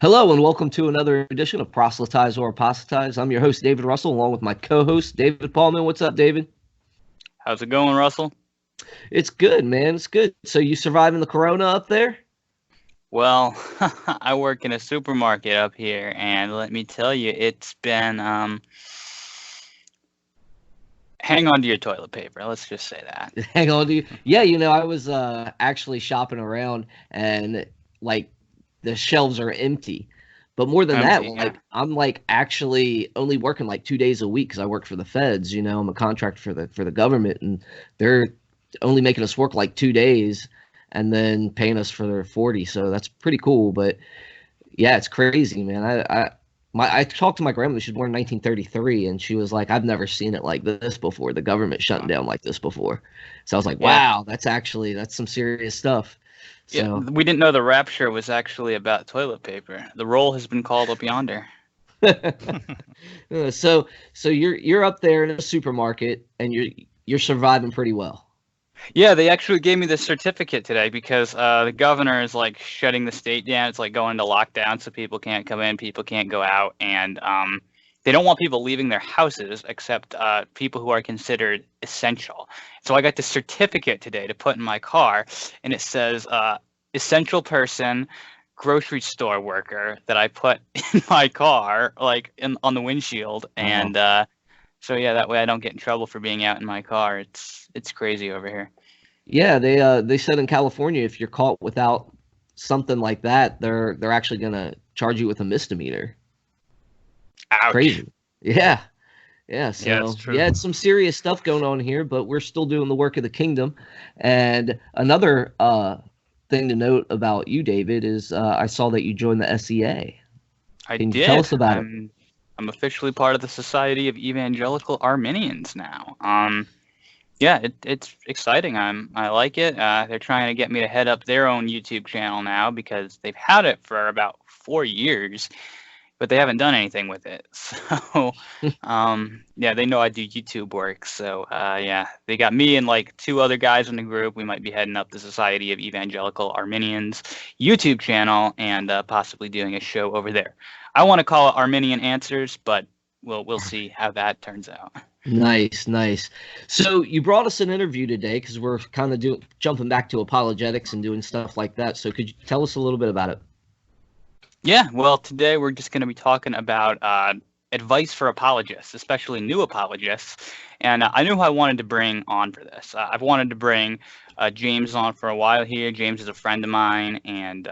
Hello and welcome to another edition of Proselytize or Apostatize. I'm your host, David Russell, along with my co-host, David Paulman. What's up, David? How's it going, Russell? It's good, man. It's good. So you surviving the corona up there? Well, I work in a supermarket up here, and let me tell you, it's been hang on to your toilet paper. Let's just say that. Hang on to you. Yeah, I was actually shopping around and the shelves are empty. But more than that, Yeah. I'm actually only working 2 days a week because I work for the feds. I'm a contractor for the government, and they're only making us work 2 days and then paying us for their 40. So that's pretty cool. But yeah, it's crazy, man. I talked to my grandmother. She was born in 1933, and she was like, "I've never seen it like this before. The government shutting down like this before." So I was like, "Wow, that's some serious stuff." So, yeah, we didn't know the rapture was actually about toilet paper. The roll has been called up yonder. so you're up there in a supermarket and you're surviving pretty well. Yeah, they actually gave me the certificate today because the governor is shutting the state down. It's going into lockdown, so people can't come in, people can't go out, and they don't want people leaving their houses except people who are considered essential. So I got the certificate today to put in my car, and it says essential person, grocery store worker, that I put in my car, on the windshield, and so yeah, that way I don't get in trouble for being out in my car. It's crazy over here. Yeah, they said in California if you're caught without something like that, they're actually gonna charge you with a misdemeanor. Ouch. Crazy. Yeah. Yeah, so Yeah, that's true. it's some serious stuff going on here, but we're still doing the work of the kingdom. And another thing to note about you, David, is I saw that you joined the SEA. Can you tell us about it? I'm officially part of the Society of Evangelical Arminians now. Yeah, it's exciting. I like it. They're trying to get me to head up their own YouTube channel now because they've had it for about 4 years, but they haven't done anything with it. So, yeah, they know I do YouTube work. So, yeah, they got me and 2 other guys in the group. We might be heading up the Society of Evangelical Arminians YouTube channel and possibly doing a show over there. I want to call it Arminian Answers, but we'll see how that turns out. Nice. So you brought us an interview today because we're kind of jumping back to apologetics and doing stuff like that. So could you tell us a little bit about it? Yeah, well, today we're just going to be talking about advice for apologists, especially new apologists. And I knew who I wanted to bring on for this. I've wanted to bring James on for a while here. James is a friend of mine, and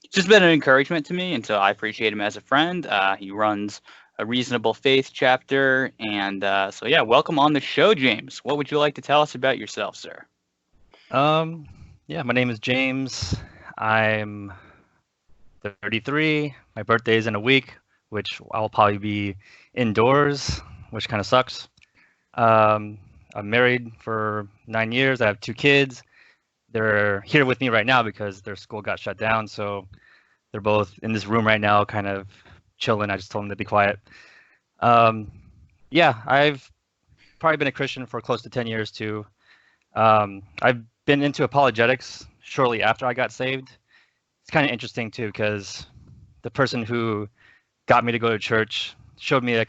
it's just been an encouragement to me, and so I appreciate him as a friend. He runs a Reasonable Faith chapter, and so yeah, welcome on the show, James. What would you like to tell us about yourself, sir? Yeah, my name is James. I'm 33. My birthday is in a week, which I'll probably be indoors, which kind of sucks. I'm married for 9 years. I have 2 kids. They're here with me right now because their school got shut down, so they're both in this room right now, kind of chilling. I just told them to be quiet. Yeah, I've probably been a Christian for close to 10 years too. I've been into apologetics shortly after I got saved. It's kind of interesting too because the person who got me to go to church showed me a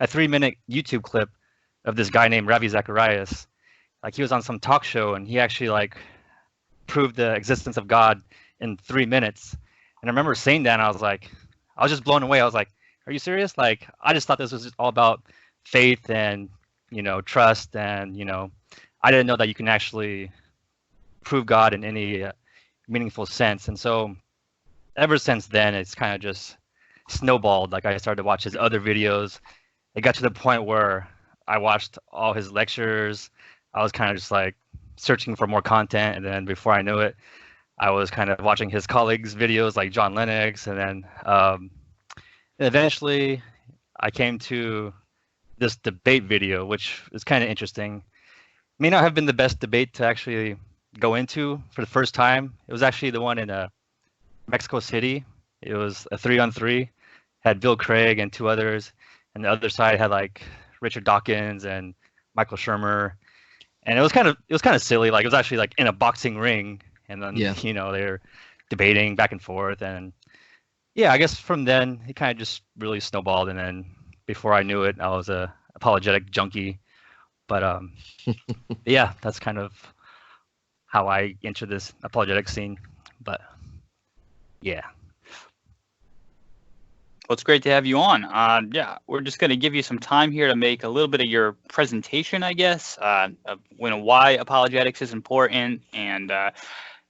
3-minute YouTube clip of this guy named Ravi Zacharias. He was on some talk show and he actually proved the existence of God in 3 minutes. And I remember saying that and I was just blown away. I was like, are you serious? I just thought this was just all about faith and, trust. And, I didn't know that you can actually prove God in any meaningful sense. And so ever since then, it's kind of just snowballed. I started to watch his other videos. It got to the point where I watched all his lectures. I was kind of just searching for more content. And then before I knew it, I was kind of watching his colleagues' videos like John Lennox. And then eventually I came to this debate video, which is kind of interesting. May not have been the best debate to actually go into for the first time. It was actually the one in Mexico City. It was a 3-on-3, had Bill Craig and 2 others, and the other side had Richard Dawkins and Michael Shermer, and it was kind of silly. It was actually in a boxing ring, and then they were debating back and forth, and yeah, I guess from then it kind of just really snowballed, and then before I knew it, I was a apologetic junkie. But yeah, that's kind of how I entered this apologetic scene. But yeah. Well, it's great to have you on. Yeah, we're just going to give you some time here to make a little bit of your presentation, I guess, of why apologetics is important, and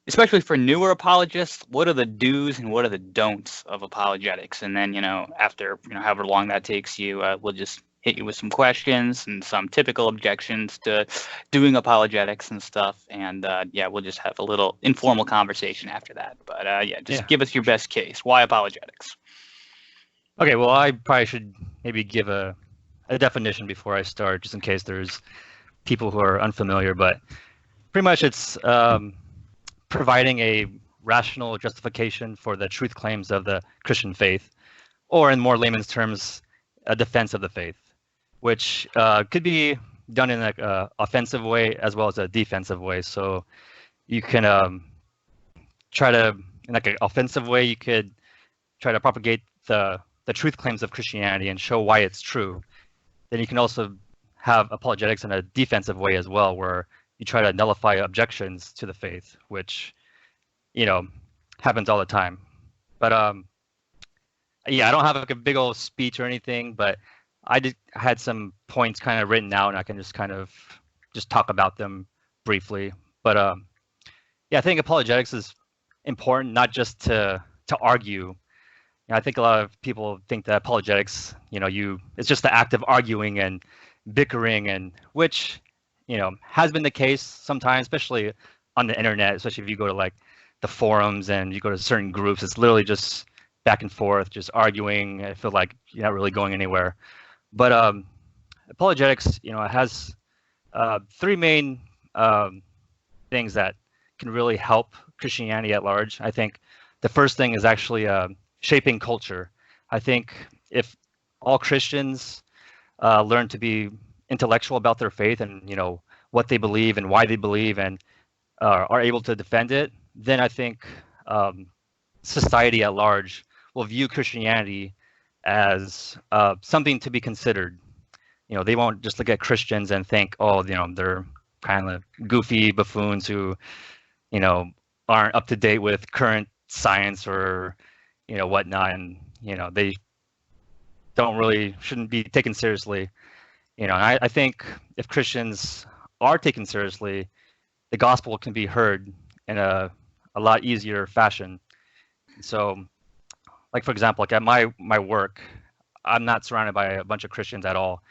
especially for newer apologists, what are the do's and what are the don'ts of apologetics? And then, after however long that takes you, we'll just hit you with some questions and some typical objections to doing apologetics and stuff. And yeah, we'll just have a little informal conversation after that. But yeah, just give us your best case. Why apologetics? Okay, well, I probably should maybe give a definition before I start, just in case there's people who are unfamiliar. But pretty much it's providing a rational justification for the truth claims of the Christian faith, or in more layman's terms, a defense of the faith, which could be done in an offensive way as well as a defensive way. So you can try to, in like an offensive way, you could try to propagate the truth claims of Christianity and show why it's true. Then you can also have apologetics in a defensive way as well, where you try to nullify objections to the faith, which happens all the time. But yeah, I don't have like a big old speech or anything, but I had some points kind of written out, and I can just kind of just talk about them briefly. But yeah, I think apologetics is important not just to argue. I think a lot of people think that apologetics, it's just the act of arguing and bickering, and which, has been the case sometimes, especially on the internet, especially if you go to like the forums and you go to certain groups. It's literally just back and forth, just arguing. I feel like you're not really going anywhere. But apologetics, it has three main things that can really help Christianity at large. I think the first thing is actually shaping culture. I think if all Christians learn to be intellectual about their faith and what they believe and why they believe, and are able to defend it, then I think society at large will view Christianity as something to be considered. They won't just look at Christians and think, oh, they're kind of goofy buffoons who aren't up to date with current science or whatnot, and they shouldn't be taken seriously. And I think if Christians are taken seriously, the gospel can be heard in a lot easier fashion. So, like for example, like at my work, I'm not surrounded by a bunch of Christians at all,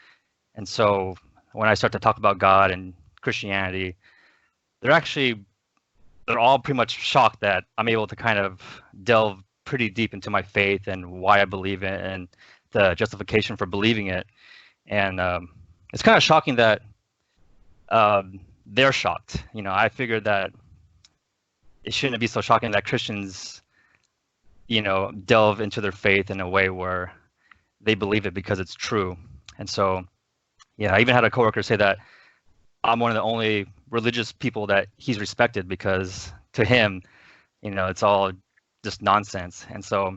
and so when I start to talk about God and Christianity, they're all pretty much shocked that I'm able to kind of delve pretty deep into my faith and why I believe it and the justification for believing it. And it's kind of shocking that they're shocked. I figured that it shouldn't be so shocking that Christians, delve into their faith in a way where they believe it because it's true. And so, yeah, I even had a coworker say that I'm one of the only religious people that he's respected, because to him, it's all just nonsense. And so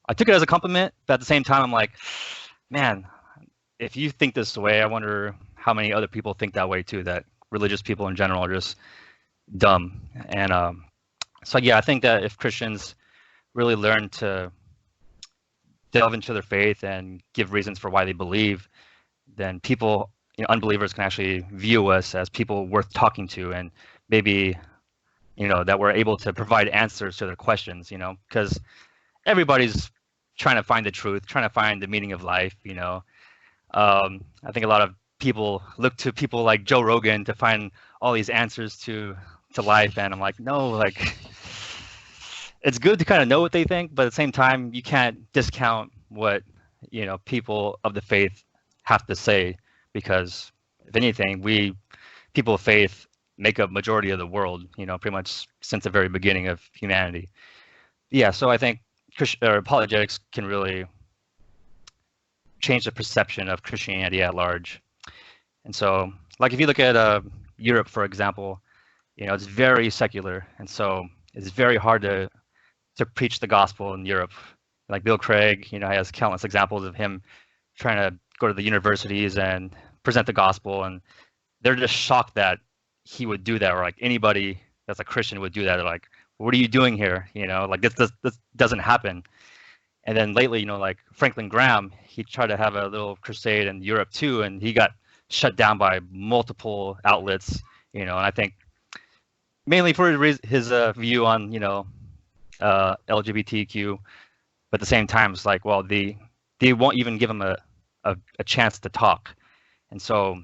I took it as a compliment, but at the same time, I'm like, man, if you think this way, I wonder how many other people think that way too, that religious people in general are just dumb. And so, yeah, I think that if Christians really learn to delve into their faith and give reasons for why they believe, then people, unbelievers can actually view us as people worth talking to, and maybe that we're able to provide answers to their questions, because everybody's trying to find the truth, trying to find the meaning of life. I think a lot of people look to people like Joe Rogan to find all these answers to life, and I'm like, no, like it's good to kind of know what they think, but at the same time, you can't discount what people of the faith have to say, because if anything, people of faith make up majority of the world, pretty much since the very beginning of humanity. Yeah, so I think apologetics can really change the perception of Christianity at large. And so, like if you look at Europe, for example, it's very secular, and so it's very hard to preach the gospel in Europe. Like Bill Craig, has countless examples of him trying to go to the universities and present the gospel, and they're just shocked that he would do that, or like anybody that's a Christian would do that. They're like, "What are you doing here? Like this doesn't happen." And then lately, like Franklin Graham, he tried to have a little crusade in Europe too, and he got shut down by multiple outlets. And I think mainly for his view on LGBTQ, but at the same time, it's like, well, they won't even give him a chance to talk. And so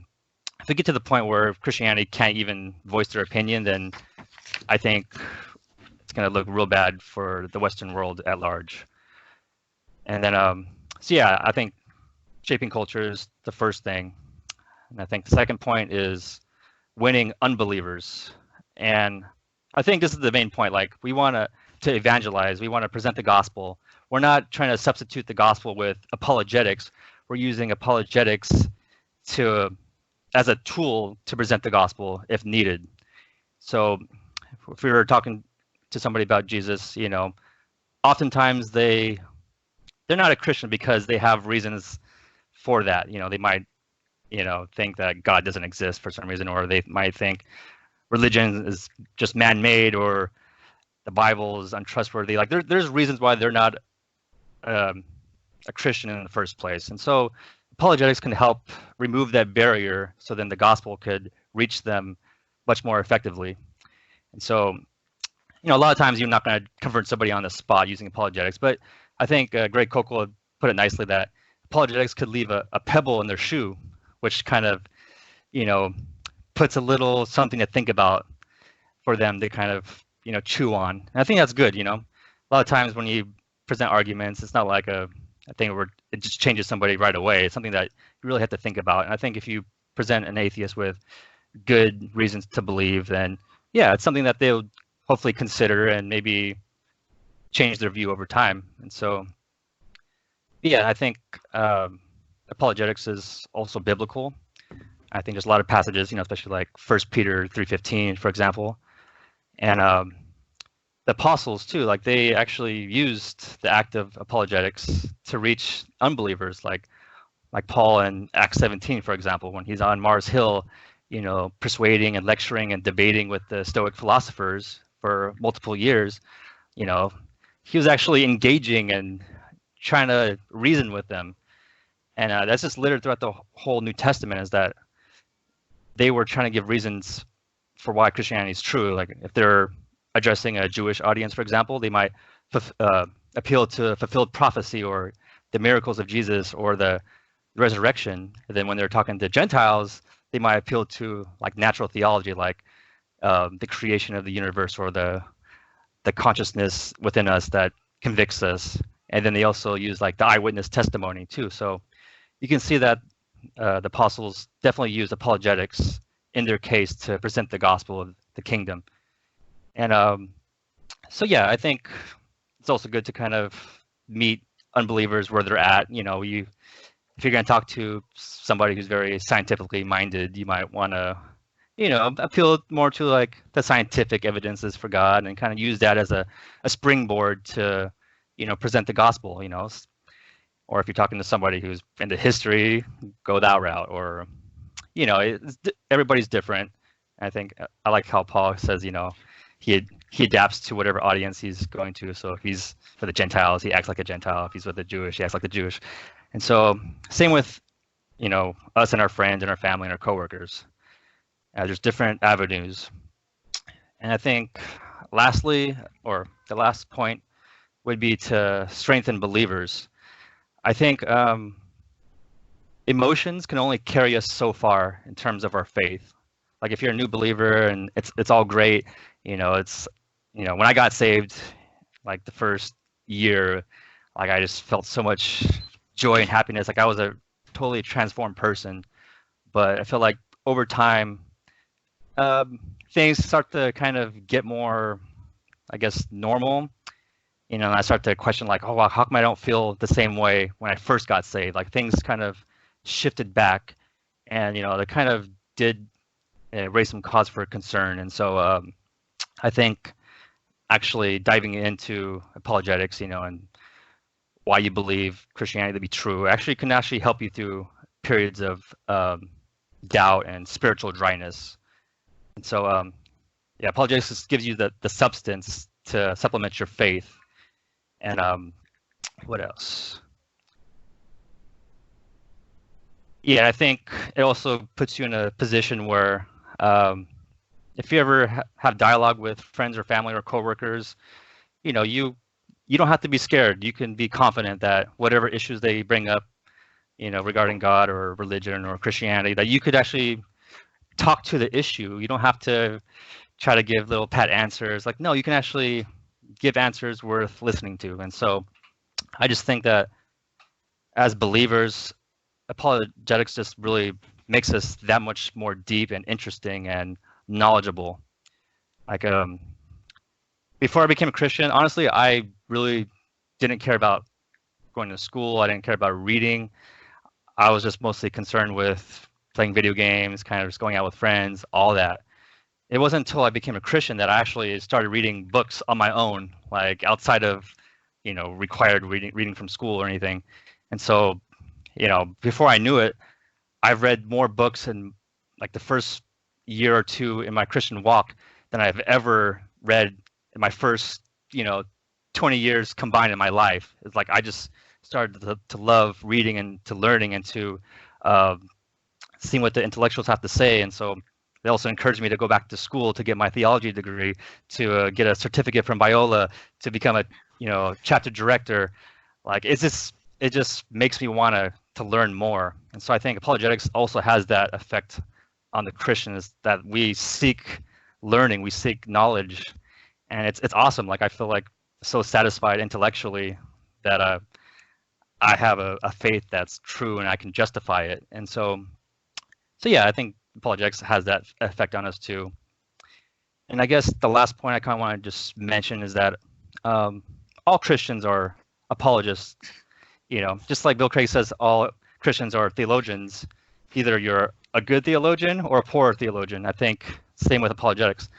if we get to the point where Christianity can't even voice their opinion, then I think it's going to look real bad for the Western world at large. And then, so yeah, I think shaping culture is the first thing. And I think the second point is winning unbelievers. And I think this is the main point. Like, we want to evangelize. We want to present the gospel. We're not trying to substitute the gospel with apologetics. We're using apologetics as a tool to present the gospel if needed. So if we were talking to somebody about Jesus, oftentimes they're not a Christian because they have reasons for that. They might, think that God doesn't exist for some reason, or they might think religion is just man-made, or the Bible is untrustworthy. Like there's reasons why they're not a Christian in the first place. And so apologetics can help remove that barrier, so then the gospel could reach them much more effectively. And so, a lot of times you're not going to convert somebody on the spot using apologetics, but I think Greg Kokel put it nicely that apologetics could leave a pebble in their shoe, which kind of, puts a little something to think about for them to kind of, chew on. And I think that's good. A lot of times when you present arguments, it's not like a thing where it just changes somebody right away. It's something that you really have to think about. And I think if you present an atheist with good reasons to believe, then yeah, it's something that they'll hopefully consider and maybe change their view over time. And so, yeah, I think apologetics is also biblical. I think there's a lot of passages, especially like 1 Peter 3:15, for example. And the apostles too, like they actually used the act of apologetics to reach unbelievers, like Paul in Acts 17, for example, when he's on Mars Hill, persuading and lecturing and debating with the Stoic philosophers for multiple years. He was actually engaging and trying to reason with them. And that's just littered throughout the whole New Testament, is that they were trying to give reasons for why Christianity is true. Like if they're addressing a Jewish audience, for example, they might appeal to fulfilled prophecy or the miracles of Jesus or the resurrection. And then when they're talking to Gentiles, they might appeal to like natural theology, like the creation of the universe or the consciousness within us that convicts us. And then they also use like the eyewitness testimony too. So you can see that the apostles definitely use apologetics in their case to present the gospel of the kingdom. And so yeah, I think it's also good to kind of meet unbelievers where they're at. If you're going to talk to somebody who's very scientifically minded, you might want to appeal more to like the scientific evidences for God and kind of use that as a springboard to present the gospel. Or if you're talking to somebody who's into history, go that route. Or everybody's different. I think I like how Paul says he adapts to whatever audience he's going to. So if he's for the Gentiles, he acts like a Gentile. If he's with the Jewish, he acts like the Jewish. And so same with us and our friends and our family and our coworkers. There's different avenues. And I think lastly, or the last point, would be to strengthen believers. I think emotions can only carry us so far in terms of our faith. Like if you're a new believer and it's all great, it's when I got saved, like the first year, like I just felt so much joy and happiness. Like I was a totally transformed person. But I feel like over time, things start to kind of get more, I guess, normal. And I start to question like, oh, wow, how come I don't feel the same way when I first got saved? Like things kind of shifted back, and they kind of did raise some cause for concern. And so I think actually diving into apologetics, and why you believe Christianity to be true. Actually, can actually help you through periods of doubt and spiritual dryness. And so, yeah, apologetics gives you the substance to supplement your faith. And what else? Yeah, I think it also puts you in a position where if you ever have dialogue with friends or family or coworkers, you know, you don't have to be scared. You can be confident that whatever issues they bring up, you know, regarding God or religion or Christianity, that you could actually talk to the issue. You don't have to try to give little pat answers. Like, no, you can actually give answers worth listening to. And so I just think that as believers, apologetics just really makes us that much more deep and interesting and knowledgeable. Like before I became a Christian, honestly, I really didn't care about going to school. I didn't care about reading. I was just mostly concerned with playing video games, kind of just going out with friends, all that. It wasn't until I became a Christian that I actually started reading books on my own, like outside of, you know, required reading from school or anything. And so, you know, before I knew it, I've read more books in like the first year or two in my Christian walk than I've ever read in my first, you know, 20 years combined in my life. It's like I just started to love reading and to learning and to seeing what the intellectuals have to say. And so they also encouraged me to go back to school to get my theology degree, to get a certificate from Biola, to become a, you know, chapter director. Like it just makes me want to learn more. And so I think apologetics also has that effect on the Christians, that we seek learning, we seek knowledge, and it's awesome. Like I feel like so satisfied intellectually that I have a faith that's true and I can justify it. And so yeah, I think apologetics has that effect on us too. And I guess the last point I kind of want to just mention is that all Christians are apologists. You know, just like Bill Craig says, all Christians are theologians. Either you're a good theologian or a poor theologian. I think same with apologetics.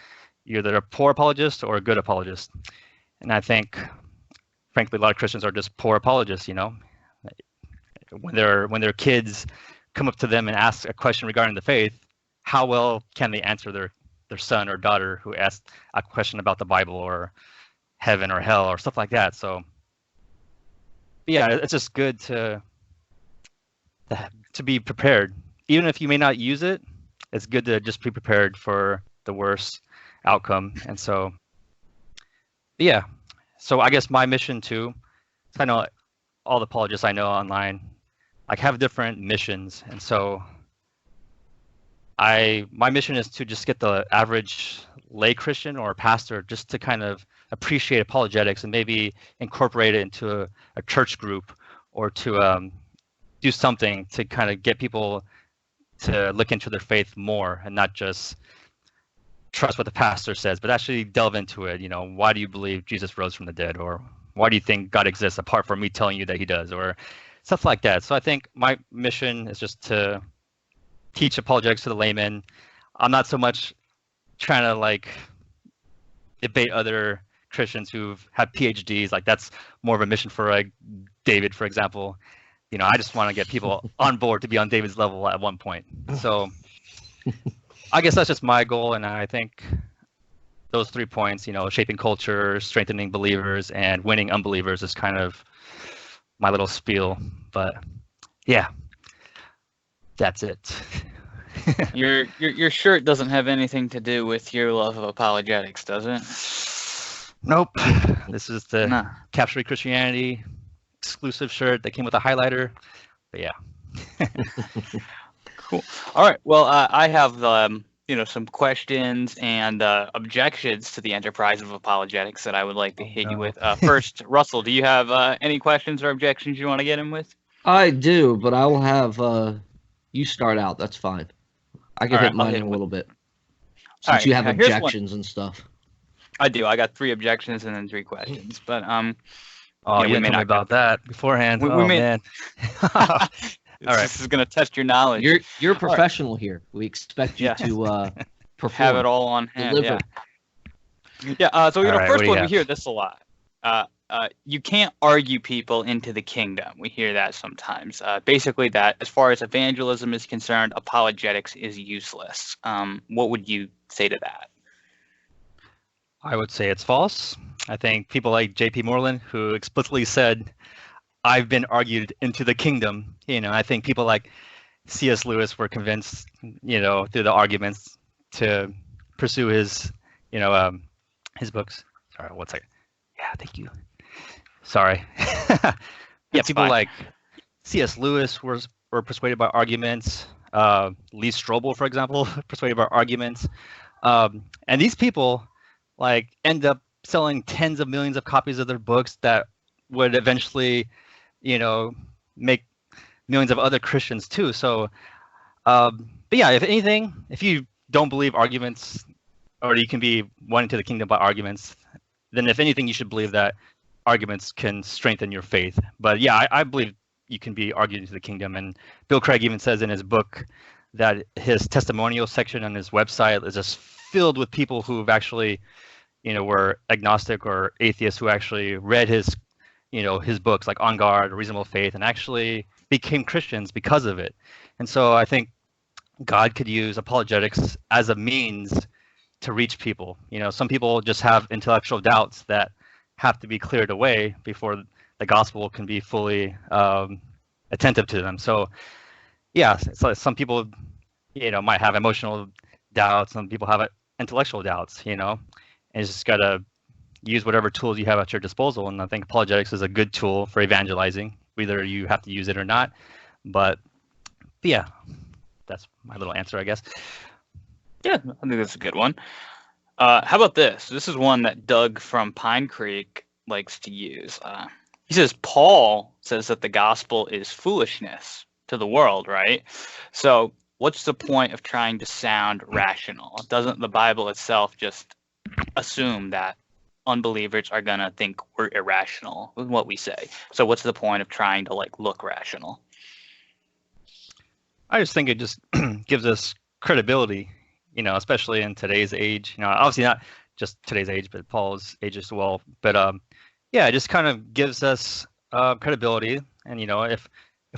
You're either a poor apologist or a good apologist. And I think, frankly, a lot of Christians are just poor apologists. You know, when their kids come up to them and ask a question regarding the faith, how well can they answer their son or daughter who asked a question about the Bible or heaven or hell or stuff like that? So yeah, it's just good to be prepared. Even if you may not use it, it's good to just be prepared for the worst outcome. And so yeah, so I guess my mission too, I know all the apologists I know online like have different missions, and so my mission is to just get the average lay Christian or pastor just to kind of appreciate apologetics and maybe incorporate it into a church group, or to do something to kind of get people to look into their faith more and not just trust what the pastor says, but actually delve into it. You know, why do you believe Jesus rose from the dead? Or why do you think God exists apart from me telling you that he does? Or stuff like that. So I think my mission is just to teach apologetics to the layman. I'm not so much trying to like debate other Christians who've had PhDs. Like that's more of a mission for like David, for example. You know, I just want to get people on board to be on David's level at one point. So I guess that's just my goal. And I think those 3 points, you know, shaping culture, strengthening believers, and winning unbelievers is kind of my little spiel. But yeah, that's it. Your shirt doesn't have anything to do with your love of apologetics, does it? Nope. This is the Capturing Christianity exclusive shirt that came with a highlighter. But yeah. Cool. All right. Well, I have you know, some questions and objections to the enterprise of apologetics that I would like to hit you with. First, Russell, do you have any questions or objections you want to get in with? I do, but I will have you start out. That's fine. I can hit mine in a little bit, since you have objections and stuff. I do. I got 3 objections and then 3 questions. But oh, you didn't tell me about that beforehand. Man. This is going to test your knowledge. You're a professional here. We expect you to perform. Have it all on hand. Deliver. Yeah. So you know, first one we hear this a lot. you can't argue people into the kingdom. We hear that sometimes. Basically, that as far as evangelism is concerned, apologetics is useless. What would you say to that? I would say it's false. I think people like J.P. Moreland, who explicitly said, "I've been argued into the kingdom." I think people like C.S. Lewis were convinced, through the arguments to pursue his books. Sorry, one second. Yeah, thank you. Sorry. Yeah, That's people fine. like C.S. Lewis were persuaded by arguments. Lee Strobel, for example, persuaded by arguments. And these people end up selling tens of millions of copies of their books that would eventually, make millions of other Christians too. So, but yeah, if anything, if you don't believe arguments, or you can be won into the kingdom by arguments, then if anything, you should believe that arguments can strengthen your faith. But yeah, I believe you can be argued into the kingdom. And Bill Craig even says in his book that his testimonial section on his website is just filled with people who've actually, were agnostic or atheists who actually read his, his books like On Guard, Reasonable Faith, and actually became Christians because of it. And so I think God could use apologetics as a means to reach people. Some people just have intellectual doubts that have to be cleared away before the gospel can be fully attentive to them. So yeah, so some people, might have emotional doubts. Some people have intellectual doubts, and you just got to use whatever tools you have at your disposal. And I think apologetics is a good tool for evangelizing, whether you have to use it or not. But yeah, that's my little answer, I guess. Yeah, I think that's a good one. How about this? This is one that Doug from Pine Creek likes to use. He says, Paul says that the gospel is foolishness to the world, right? So what's the point of trying to sound rational? Doesn't the Bible itself just assume that unbelievers are going to think we're irrational with what we say? So what's the point of trying to look rational? I just think it just gives us credibility, especially in today's age. Obviously not just today's age, but Paul's age as well. But yeah, it just kind of gives us credibility. And if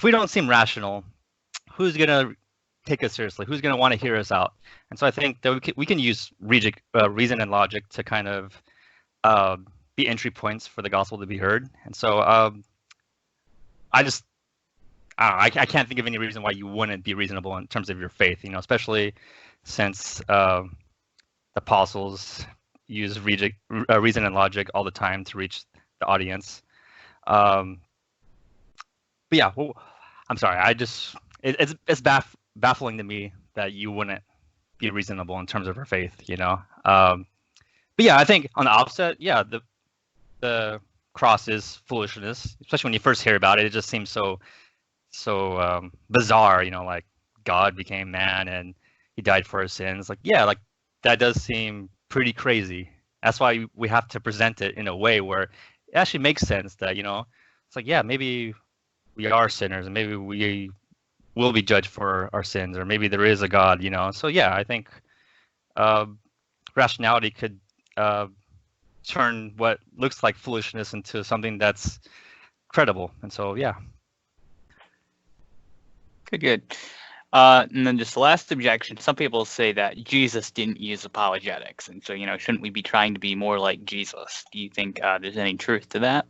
we don't seem rational, who's gonna take us seriously? Who's gonna want to hear us out? And so I think that we can use reason and logic to kind of be entry points for the gospel to be heard. And so I can't think of any reason why you wouldn't be reasonable in terms of your faith, especially since the apostles use reason and logic all the time to reach the audience. But yeah, well, I'm sorry. It's baffling to me that you wouldn't be reasonable in terms of your faith, But yeah, I think on the opposite, yeah, the cross is foolishness, especially when you first hear about it. It just seems so bizarre, like God became man and he died for our sins. That does seem pretty crazy. That's why we have to present it in a way where it actually makes sense that, it's yeah, maybe we are sinners and maybe we will be judged for our sins, or maybe there is a God, So yeah, I think rationality could turn what looks like foolishness into something that's credible. And so, yeah. Good. And then just the last objection, some people say that Jesus didn't use apologetics. And so, shouldn't we be trying to be more like Jesus? Do you think there's any truth to that?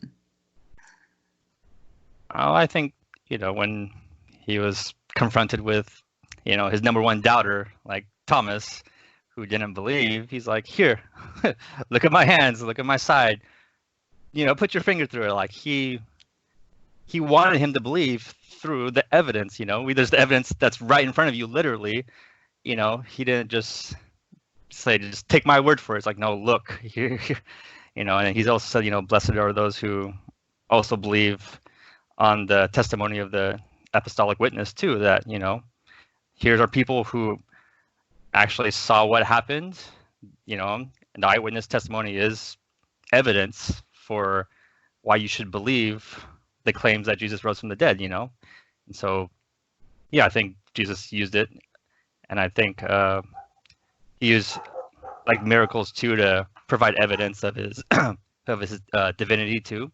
Oh, I think, when he was confronted with, his number one doubter, like Thomas, who didn't believe, he's like, here, look at my hands, look at my side, put your finger through it. He wanted him to believe through the evidence, there's the evidence that's right in front of you, literally. He didn't just say, just take my word for it. It's like, no, look here, and he's also said, blessed are those who also believe on the testimony of the apostolic witness too, that, here's our people who actually saw what happened, and the eyewitness testimony is evidence for why you should believe the claims that Jesus rose from the dead, And so, yeah, I think Jesus used it, and I think he used miracles too to provide evidence of his of his divinity too.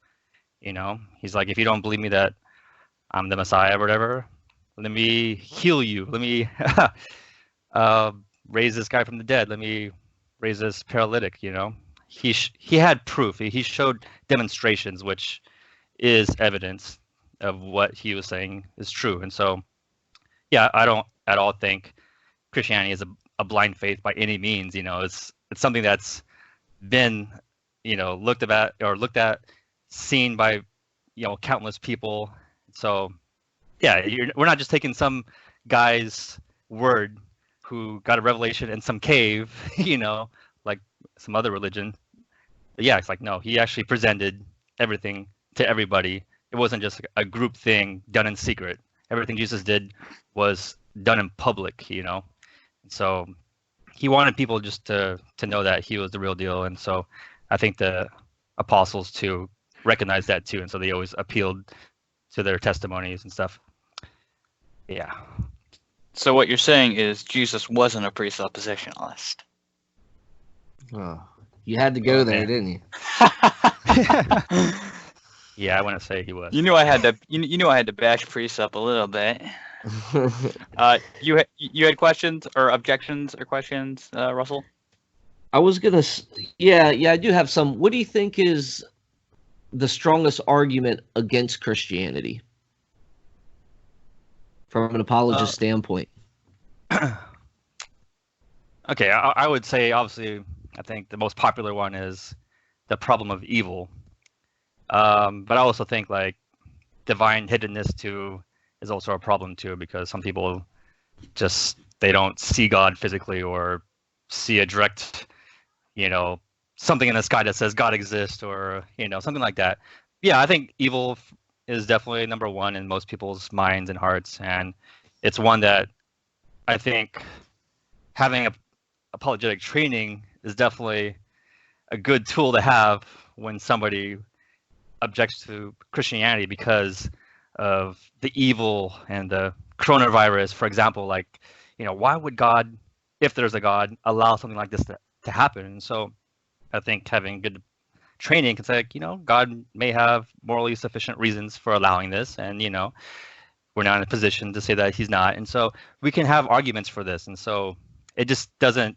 You know, he's like, if you don't believe me that I'm the Messiah or whatever, let me heal you. Let me raise this guy from the dead. Let me raise this paralytic. You know, he had proof. He showed demonstrations, which is evidence of what he was saying is true. And so, yeah, I don't at all think Christianity is a blind faith by any means. You know, it's something that's been, you know, looked at, seen by, you know, countless people. So yeah, we're not just taking some guy's word who got a revelation in some cave, you know, like some other religion. But yeah, it's like, no, he actually presented everything to everybody. It wasn't just a group thing done in secret. Everything Jesus did was done in public, you know. So he wanted people just to know that he was the real deal. And so I think the apostles too recognized that too. And so they always appealed to their testimonies and stuff. Yeah. So what you're saying is Jesus wasn't a presuppositionalist. Oh, you had to go there, didn't you? Yeah, I wouldn't say he was. You knew I had to. You knew I had to bash presup a little bit. You had questions or objections or questions, Russell? I was gonna, yeah, I do have some. What do you think is the strongest argument against Christianity from an apologist standpoint? Okay, I would say, obviously, I think the most popular one is the problem of evil. But I also think like divine hiddenness too is also a problem too, because some people just, they don't see God physically or see a direct, you know, something in the sky that says God exists, or, you know, something like that. Yeah, I think evil is definitely number one in most people's minds and hearts, and it's one that I think having a apologetic training is definitely a good tool to have when somebody objects to Christianity because of the evil and the coronavirus, for example. Like, you know, why would God, if there's a God, allow something like this to happen? And so I think having good training can say, like, you know, God may have morally sufficient reasons for allowing this, and, you know, we're not in a position to say that he's not. And so we can have arguments for this. And so it just doesn't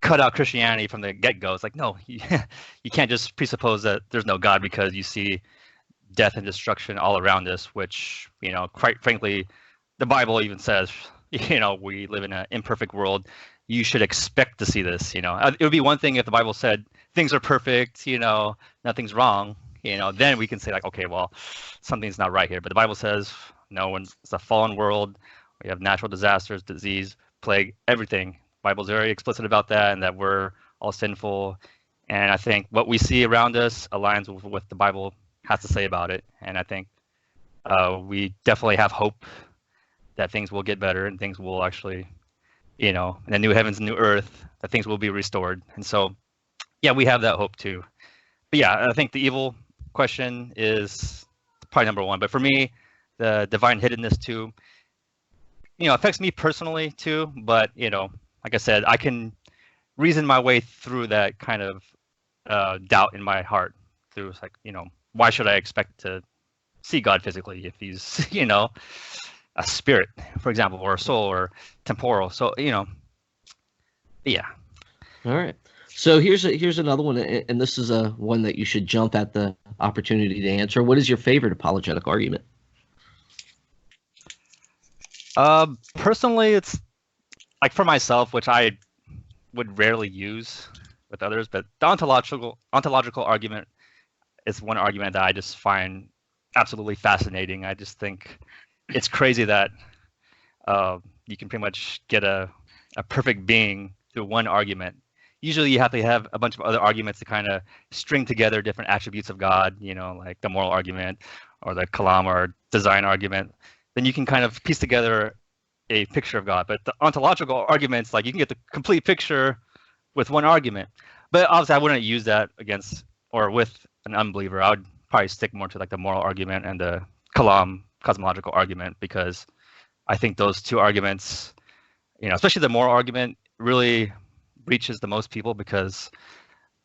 cut out Christianity from the get-go. It's like, no, you can't just presuppose that there's no God because you see death and destruction all around us, which, you know, quite frankly, the Bible even says, you know, we live in an imperfect world. You should expect to see this. You know, it would be one thing if the Bible said things are perfect, you know, nothing's wrong, you know, then we can say like, okay, well, something's not right here. But the Bible says, no, when it's a fallen world, we have natural disasters, disease, plague, everything. The Bible's very explicit about that, and that we're all sinful. And I think what we see around us aligns with what the Bible has to say about it. And I think we definitely have hope that things will get better and things will actually, you know, in the new heavens and new earth, that things will be restored. And so, yeah, we have that hope too. But yeah, I think the evil question is probably number one. But for me, the divine hiddenness too, you know, affects me personally too. But, you know, like I said, I can reason my way through that kind of doubt in my heart through, like, you know, why should I expect to see God physically if he's, you know, a spirit, for example, or a soul, or temporal? So, you know, yeah. All right. So here's another one, and this is a one that you should jump at the opportunity to answer. What is your favorite apologetic argument? Personally, it's like for myself, which I would rarely use with others, but the ontological argument is one argument that I just find absolutely fascinating. I just think it's crazy that you can pretty much get a perfect being through one argument. Usually you have to have a bunch of other arguments to kind of string together different attributes of God, you know, like the moral argument or the kalam or design argument. Then you can kind of piece together a picture of God. But the ontological arguments, like, you can get the complete picture with one argument. But obviously I wouldn't use that against or with an unbeliever. I would probably stick more to like the moral argument and the kalam, cosmological argument, because I think those two arguments, you know, especially the moral argument, really reaches the most people, because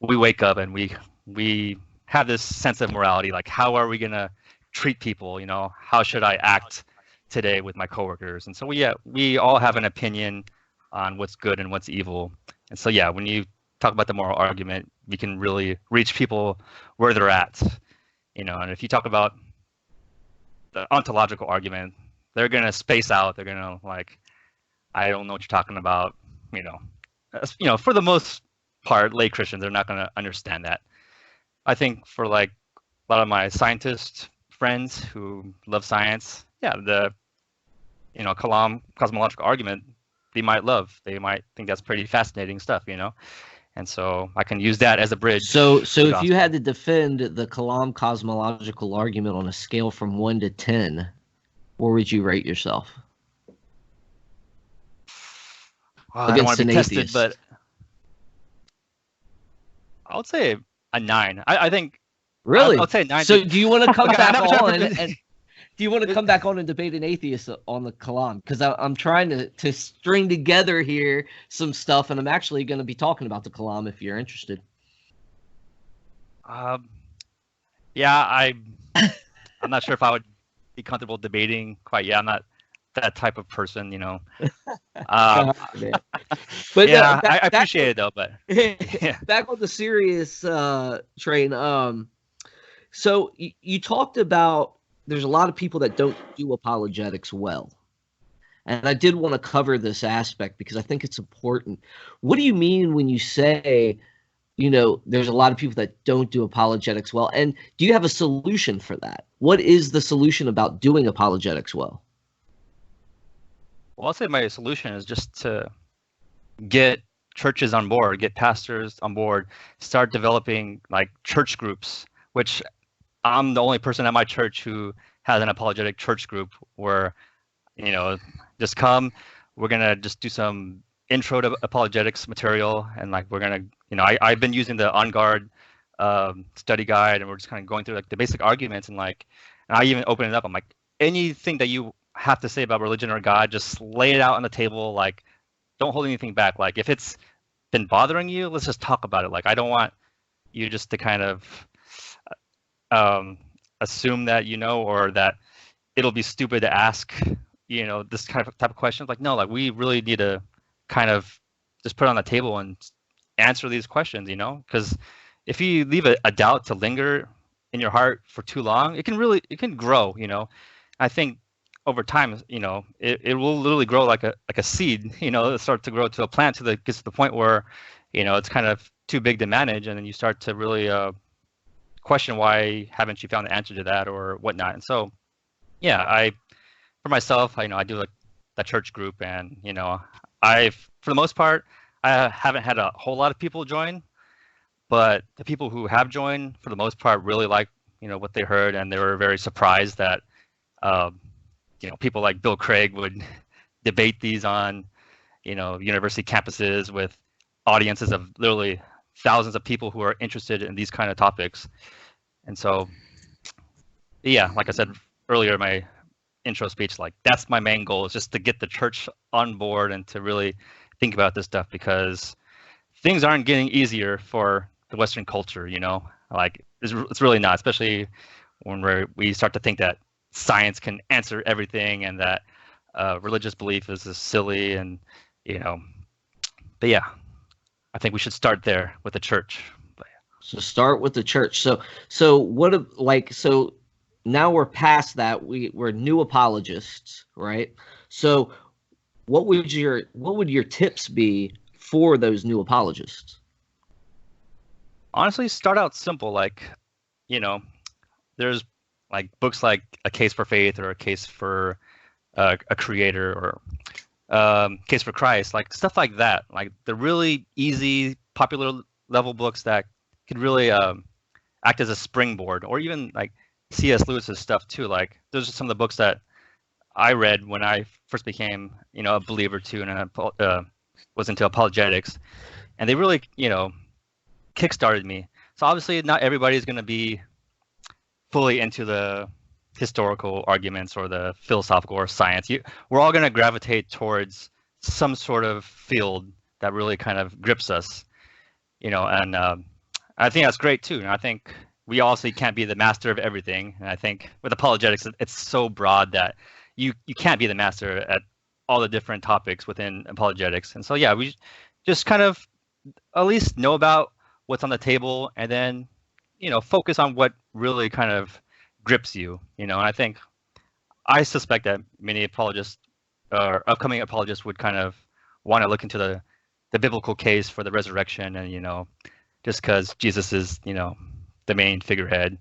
we wake up and we have this sense of morality, like how are we gonna treat people? You know, how should I act today with my coworkers? And so we all have an opinion on what's good and what's evil. And so yeah, when you talk about the moral argument, you can really reach people where they're at. You know, and if you talk about the ontological argument, they're gonna space out. They're gonna like, I don't know what you're talking about. You know, for the most part, lay Christians, they're not gonna understand that. I think for like a lot of my scientist friends who love science, yeah, the Kalam cosmological argument, they might love. They might think that's pretty fascinating stuff, you know. And so I can use that as a bridge. So if you had to defend the Kalam cosmological argument on a scale from 1 to 10, where would you rate yourself? Well, I don't want to be tested, but I would say a 9. I think. Really? I'll say 9. So do you want to come back on and do you want to come back on and debate an atheist on the Kalam? Because I'm trying to string together here some stuff, and I'm actually going to be talking about the Kalam if you're interested. Yeah, I'm not sure if I would be comfortable debating quite yet. I'm not that type of person, you know. But yeah, I appreciate it though. But yeah. Back on the serious train. So you talked about there's a lot of people that don't do apologetics well. And I did want to cover this aspect because I think it's important. What do you mean when you say, you know, there's a lot of people that don't do apologetics well? And do you have a solution for that? What is the solution about doing apologetics well? Well, I'll say my solution is just to get churches on board, get pastors on board, start developing like church groups, which I'm the only person at my church who has an apologetic church group where, you know, just come, we're going to just do some intro to apologetics material. And like, we're going to, you know, I've been using the On Guard study guide, and we're just kind of going through like the basic arguments, and like, and I even open it up. I'm like, anything that you have to say about religion or God, just lay it out on the table. Like, don't hold anything back. Like, if it's been bothering you, let's just talk about it. Like, I don't want you just to kind of assume that you know, or that it'll be stupid to ask, you know, this kind of type of questions. Like, no, like we really need to kind of just put it on the table and answer these questions, you know, because if you leave a doubt to linger in your heart for too long, it can grow, you know. I think over time, you know, it will literally grow like a seed, you know, it'll start to grow to a plant gets to the point where, you know, it's kind of too big to manage, and then you start to really question why haven't you found the answer to that or whatnot. And so, yeah, for myself, I do like that church group, and you know, for the most part, I haven't had a whole lot of people join, but the people who have joined, for the most part, really like, you know, what they heard, and they were very surprised that, you know, people like Bill Craig would debate these on, you know, university campuses with audiences of literally thousands of people who are interested in these kind of topics. And so, yeah, like I said earlier in my intro speech, like that's my main goal, is just to get the church on board and to really think about this stuff, because things aren't getting easier for the Western culture, you know, like it's really not, especially when we start to think that science can answer everything, and that religious belief is just silly, and, you know, but yeah, I think we should start there with the church. So start with the church. So now we're past that. We're new apologists, right? So what would your tips be for those new apologists? Honestly, start out simple. Like, you know, there's like books like A Case for Faith, or A Case for a Creator, or Case for Christ, like stuff like that. Like the really easy, popular level books that could really act as a springboard, or even like C.S. Lewis's stuff too. Like those are some of the books that I read when I first became, you know, a believer too, and I was into apologetics, and they really, you know, kickstarted me. So obviously, not everybody is going to be fully into the historical arguments or the philosophical or science. We're all going to gravitate towards some sort of field that really kind of grips us, you know. And I think that's great too. And I think we also can't be the master of everything. And I think with apologetics, it's so broad that you can't be the master at all the different topics within apologetics. And so yeah, we just kind of at least know about what's on the table, and then focus on what really kind of grips you. And I suspect that many apologists or upcoming apologists would kind of want to look into the biblical case for the resurrection, and just because Jesus is the main figurehead.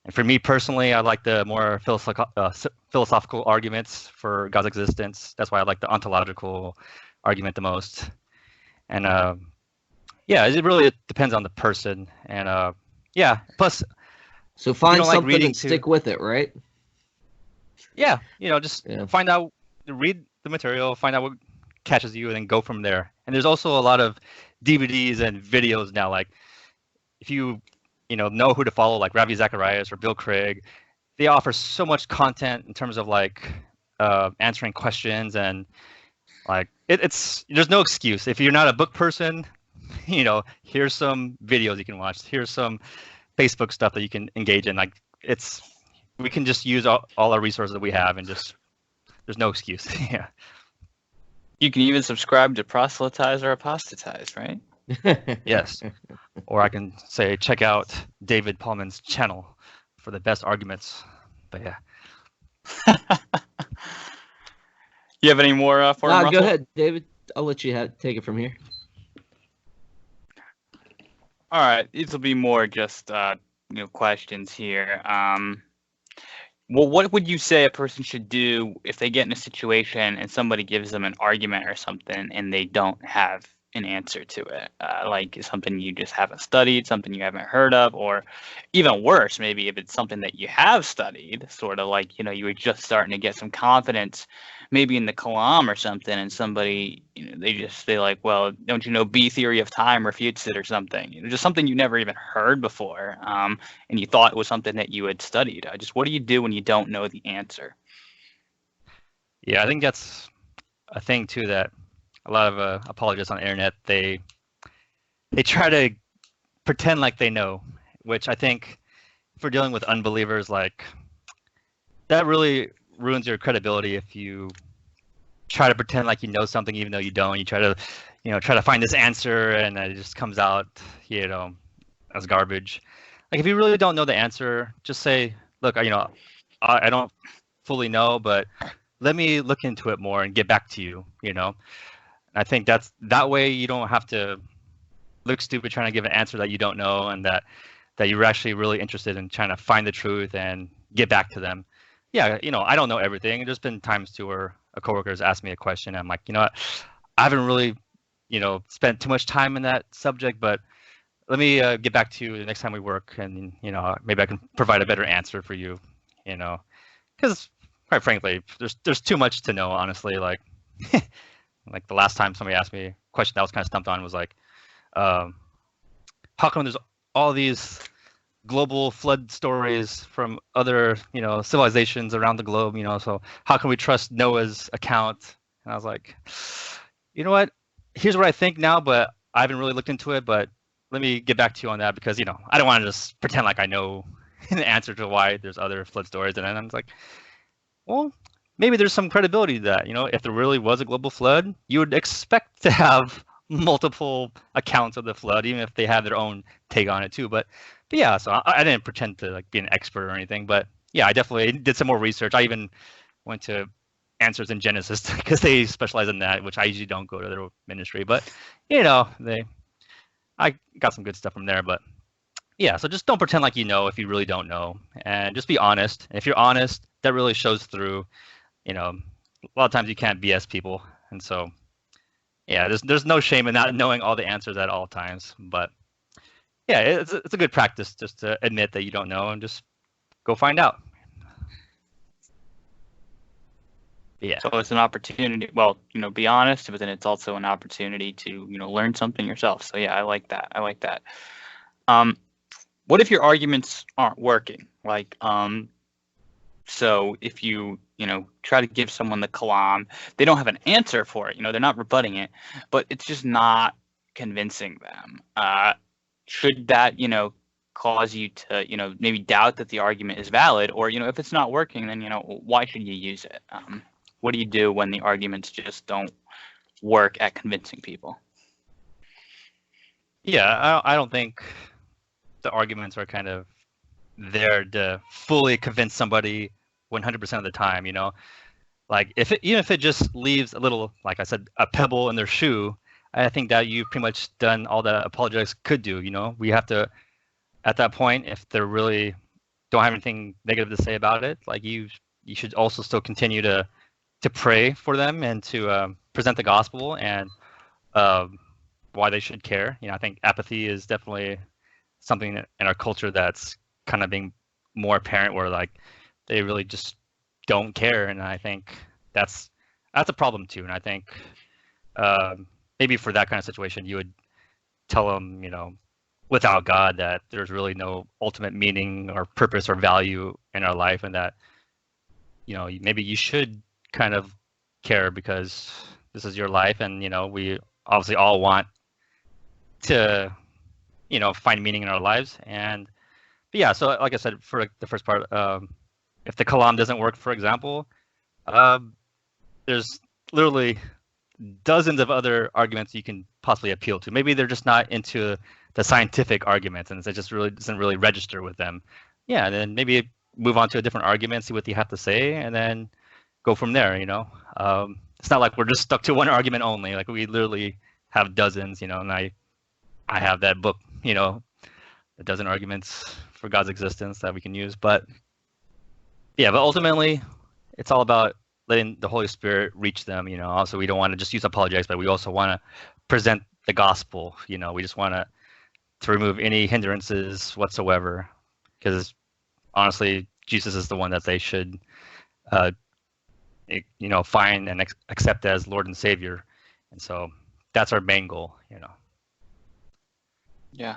And for me personally, I like the more philosophical arguments for God's existence. That's why I like the ontological argument the most. And yeah, it really depends on the person. And yeah, plus, So find like something reading and too. stick with it, right? yeah, just find out, read the material, find out what catches you, and then go from there. And there's also a lot of DVDs and videos now. Like if you know who to follow, like Ravi Zacharias or Bill Craig, they offer so much content in terms of like answering questions, and like it's there's no excuse if you're not a book person. Here's some videos you can watch. Here's some Facebook stuff that you can engage in. Like we can just use all our resources that we have, and just there's no excuse. Yeah. You can even subscribe to Proselytize or Apostatize, right? Yes. Or I can say, check out David Paulman's channel for the best arguments. But yeah. You have any more for him, Go Russell? ahead, David. I'll let you take it from here. All right, these will be more just questions here. Well, what would you say a person should do if they get in a situation and somebody gives them an argument or something and they don't have an answer to it? Like something you just haven't studied, something you haven't heard of, or even worse, maybe if it's something that you have studied, sort of like, you were just starting to get some confidence, maybe in the Kalam or something, and somebody, they like, well, don't you know B theory of time refutes it or something? Just something you never even heard before, and you thought it was something that you had studied. Just what do you do when you don't know the answer? Yeah, I think that's a thing too, that a lot of apologists on the internet, they try to pretend like they know, which I think if we're dealing with unbelievers, like that really ruins your credibility if you try to pretend like you know something even though you don't. You try to find this answer, and it just comes out as garbage. Like if you really don't know the answer, just say, look, I don't fully know, but let me look into it more and get back to you. I think that way you don't have to look stupid trying to give an answer that you don't know, and that you're actually really interested in trying to find the truth and get back to them. Yeah, I don't know everything. There's been times too where a coworker has asked me a question, and I'm like, what, I haven't really, spent too much time in that subject, but let me get back to you the next time we work, and maybe I can provide a better answer for you, because quite frankly, there's too much to know, honestly. Like, like the last time somebody asked me a question that I was kind of stumped on was like, how come there's all these global flood stories from other civilizations around the globe, so how can we trust Noah's account? And I was like, you know what, here's what I think now, but I haven't really looked into it, but let me get back to you on that, because I don't want to just pretend like I know the answer to why there's other flood stories. And then I was like, well, maybe there's some credibility to that. If there really was a global flood, you would expect to have multiple accounts of the flood, even if they have their own take on it too. But yeah, so I didn't pretend to like be an expert or anything, but yeah, I definitely did some more research. I even went to Answers in Genesis because they specialize in that, which I usually don't go to their ministry. But I got some good stuff from there. But yeah, so just don't pretend like you know if you really don't know, and just be honest. And if you're honest, that really shows through. A lot of times you can't BS people, and so yeah, there's no shame in not knowing all the answers at all times. But yeah, it's a good practice just to admit that you don't know and just go find out. Yeah. So it's an opportunity. Well, be honest, but then it's also an opportunity to learn something yourself. So yeah, I like that. What if your arguments aren't working? Like, so if you try to give someone the Kalam, they don't have an answer for it. They're not rebutting it, but it's just not convincing them. should that, cause you to, maybe doubt that the argument is valid, or, if it's not working, then, why should you use it? What do you do when the arguments just don't work at convincing people? Yeah, I don't think the arguments are kind of there to fully convince somebody 100% of the time, Like even if it just leaves a little, like I said, a pebble in their shoe, I think that you've pretty much done all that apologetics could do, We have to, at that point, if they really don't have anything negative to say about it, like you should also still continue to pray for them and to present the gospel and why they should care. I think apathy is definitely something in our culture that's kind of being more apparent, where like they really just don't care, and I think that's a problem too. And I think maybe for that kind of situation, you would tell them, without God, that there's really no ultimate meaning or purpose or value in our life, and that maybe you should kind of care because this is your life, and we obviously all want to find meaning in our lives. And but yeah, so like I said, for the first part, if the kalam doesn't work, for example, there's literally dozens of other arguments you can possibly appeal to. Maybe they're just not into the scientific arguments, and it just really doesn't really register with them. Yeah, then maybe move on to a different argument, see what they have to say, and then go from there. It's not like we're just stuck to one argument only. Like we literally have dozens. And I have that book, a dozen arguments for God's existence that we can use. But yeah, but ultimately, it's all about letting the Holy Spirit reach them. Also, we don't want to just use apologetics, but we also want to present the gospel. We just want to remove any hindrances whatsoever, because honestly, Jesus is the one that they should, find and accept as Lord and Savior. And so that's our main goal. Yeah.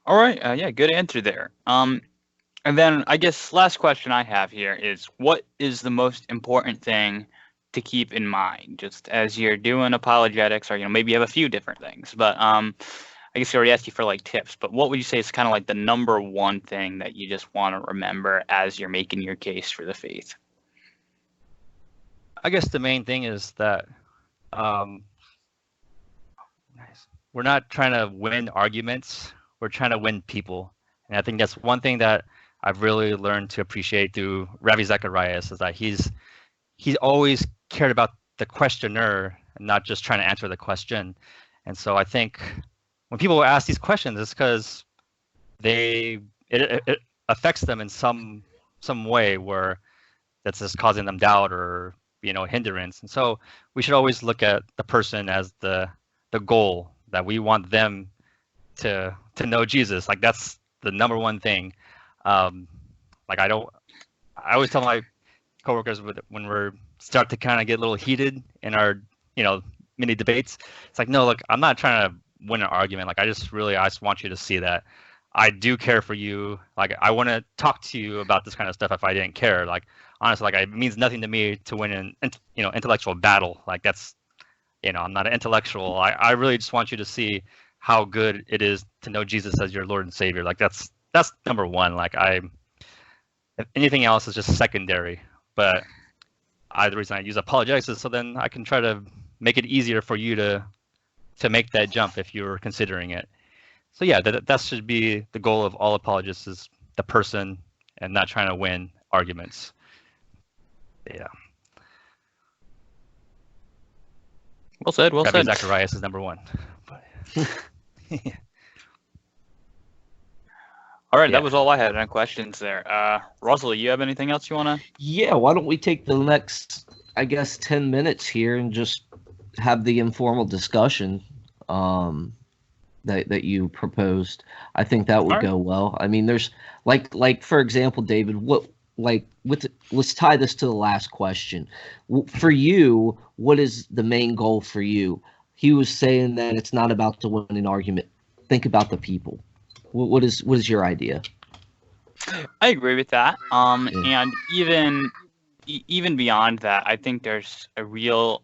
All right. Yeah, good answer there. And then I guess last question I have here is, what is the most important thing to keep in mind just as you're doing apologetics, or maybe you have a few different things, but I guess I already asked you for like tips, but what would you say is kind of like the number one thing that you just want to remember as you're making your case for the faith? I guess the main thing is that we're not trying to win arguments, we're trying to win people. And I think that's one thing that I've really learned to appreciate through Ravi Zacharias, is that he's always cared about the questioner and not just trying to answer the question. And so I think when people ask these questions, it's because it affects them in some way where that's just causing them doubt or hindrance. And so we should always look at the person as the goal, that we want them to know Jesus. Like that's the number one thing. Like I always tell my coworkers when we're start to kind of get a little heated in our mini debates, it's like, no, look, I'm not trying to win an argument. Like I just want you to see that I do care for you. Like I want to talk to you about this kind of stuff. If I didn't care, like honestly, like it means nothing to me to win an intellectual battle. Like that's I'm not an intellectual. I really just want you to see how good it is to know Jesus as your Lord and Savior. Like that's number one. Like anything else is just secondary. But the reason I use apologetics is so then I can try to make it easier for you to make that jump if you're considering it. So yeah, that should be the goal of all apologists, is the person and not trying to win arguments. Yeah. Well said. Well said. Zacharias is number one. But, yeah. All right, that was all I had on questions there. Russell, you have anything else you want to? Yeah, why don't we take the next, I guess, 10 minutes here and just have the informal discussion that you proposed. I think that would go well. I mean, there's like for example, David, let's tie this to the last question. For you, what is the main goal for you? He was saying that it's not about to win an argument. Think about the people. What is your idea? I agree with that. And even beyond that, I think there's a real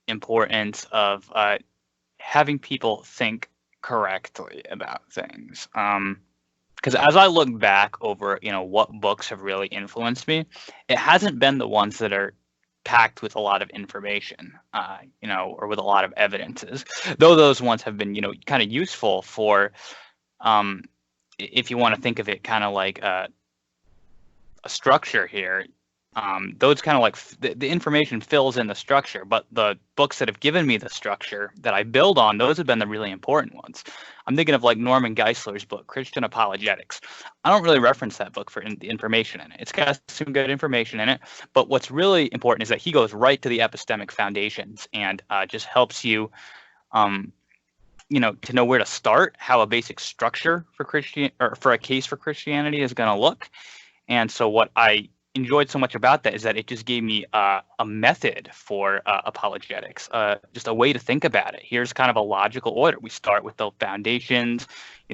importance of having people think correctly about things. Because as I look back over, what books have really influenced me, it hasn't been the ones that are packed with a lot of information, or with a lot of evidences. Though those ones have been, kind of useful for, if you want to think of it kind of like a structure here. Those kind of like the information fills in the structure, but the books that have given me the structure that I build on, those have been the really important ones. I'm thinking of like Norman Geisler's book, Christian Apologetics. I don't really reference that book for the information in it. It's got some good information in it, but what's really important is that he goes right to the epistemic foundations and just helps you, to know where to start, how a basic structure for for a case for Christianity is going to look. And so what I enjoyed so much about that is that it just gave me a method for apologetics, just a way to think about it. Here's kind of a logical order. We start with the foundations,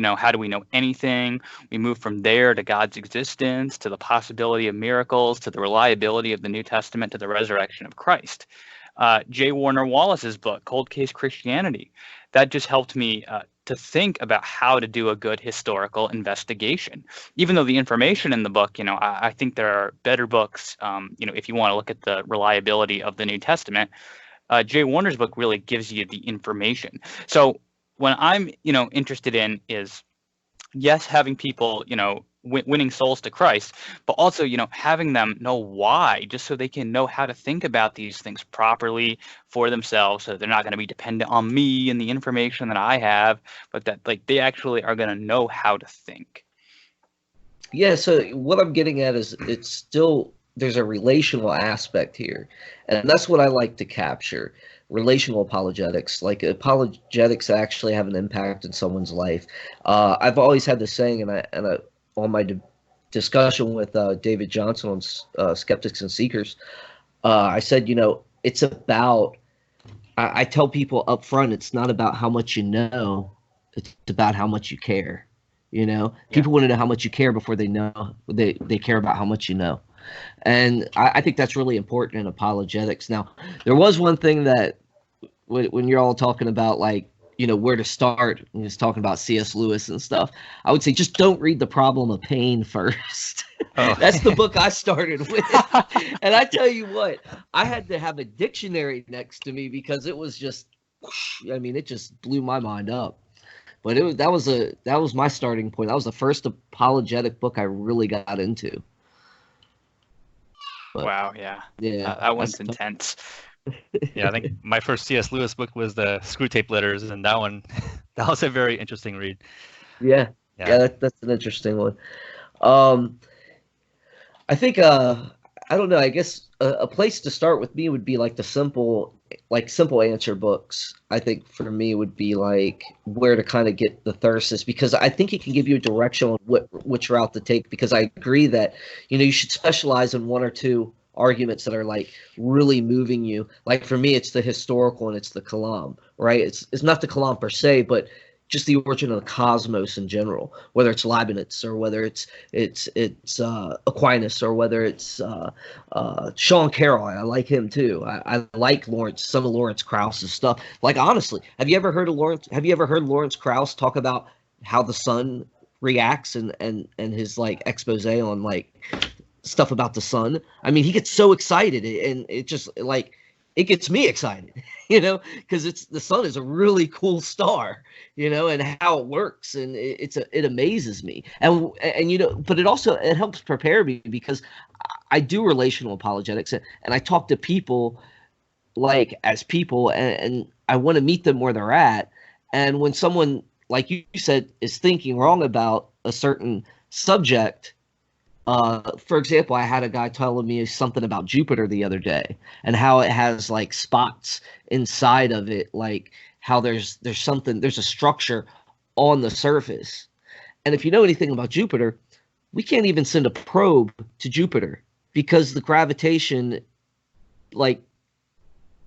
how do we know anything? We move from there to God's existence, to the possibility of miracles, to the reliability of the New Testament, to the resurrection of Christ. J. Warner Wallace's book, Cold Case Christianity, that just helped me to think about how to do a good historical investigation. Even though the information in the book, I think there are better books, if you want to look at the reliability of the New Testament. Jay Warner's book really gives you the information. So when I'm, interested in is, yes, having people, winning souls to Christ, but also, having them know why, just so they can know how to think about these things properly for themselves, so they're not going to be dependent on me and the information that I have, but that they actually are going to know how to think. Yeah, so what I'm getting at is there's a relational aspect here, and that's what I like to capture. Relational apologetics, like apologetics actually have an impact in someone's life. I've always had this saying, and on my discussion with David Johnson on Skeptics and Seekers, I said, it's about, I tell people up front, it's not about how much you know, it's about how much you care. People want to know how much you care before they know, they care about how much you know. And I think that's really important in apologetics. Now, there was one thing that when you're all talking about, like, where to start, and just talking about C.S. Lewis and stuff, I would say just don't read The Problem of Pain first. Oh. That's the book I started with. And I tell you what, I had to have a dictionary next to me because it was just, it just blew my mind up. But that was my starting point. That was the first apologetic book I really got into. But, wow, yeah. That one's intense. Yeah, I think my first C.S. Lewis book was the Screwtape Letters, and that was a very interesting read. Yeah, that's an interesting one. I think I don't know. I guess a place to start with me would be like the simple answer books. I think for me would be like where to kind of get the thesis, because I think it can give you a direction on which route to take. Because I agree that you should specialize in one or two arguments that are like really moving you. Like for me, it's the historical and it's the Kalam, right? It's not the Kalam per se, but just the origin of the cosmos in general, whether it's Leibniz or whether it's Aquinas or whether it's Sean Carroll. I like him too. I like some of Lawrence Krauss's stuff. Like, honestly, have you ever heard Lawrence Krauss talk about how the sun reacts and his like expose on like stuff about the sun? I mean, he gets so excited, and it just like it gets me excited, because the sun is a really cool star, and how it works, and it amazes me, and but it helps prepare me, because I do relational apologetics, and I talk to people like as people, and I want to meet them where they're at, and when someone, like you said, is thinking wrong about a certain subject. For example, I had a guy telling me something about Jupiter the other day, and how it has like spots inside of it, like how there's a structure on the surface. And if you know anything about Jupiter, we can't even send a probe to Jupiter because the gravitation like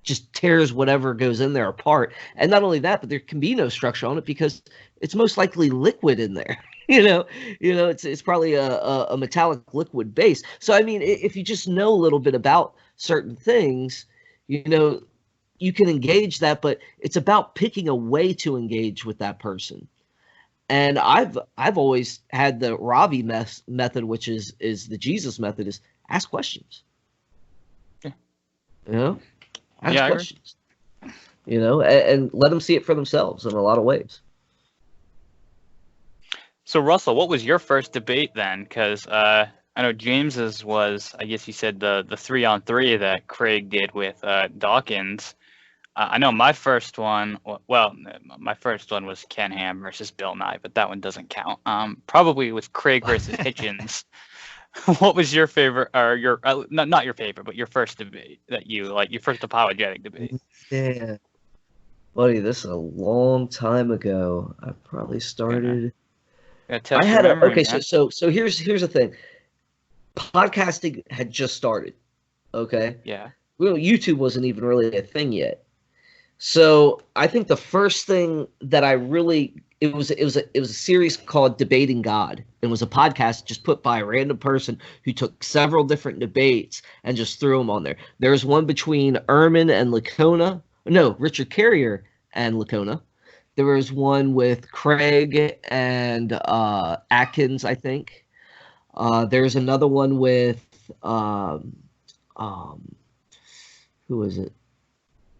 just tears whatever goes in there apart. And not only that, but there can be no structure on it because it's most likely liquid in there. It's probably a metallic liquid base. So, I mean, if you just know a little bit about certain things, you can engage that, but it's about picking a way to engage with that person. And I've always had the Ravi method, which is the Jesus method, is ask questions. Yeah. You know, ask Yeah, I agree. questions. You know, and let them see it for themselves in a lot of ways. So Russell, what was your first debate then? Because I know James's was, I guess you said the 3-on-3 that Craig did with Dawkins. I know my first one. Well, my first one was Ken Ham versus Bill Nye, but that one doesn't count. Probably with Craig versus Hitchens. What was your favorite, or your not your favorite, but your first debate that you like, your first apologetic debate? Yeah, buddy, this is a long time ago. I probably started. Yeah, I test your had a memory, okay. man. So here's the thing. Podcasting had just started. Okay. Yeah. Well, YouTube wasn't even really a thing yet. So I think the first thing that I really it was a series called Debating God. It was a podcast just put by a random person who took several different debates and just threw them on there. There was one between Ehrman and Lacona. No, Richard Carrier and Lacona. There was one with Craig and Atkins, I think. There's another one with um, who is it?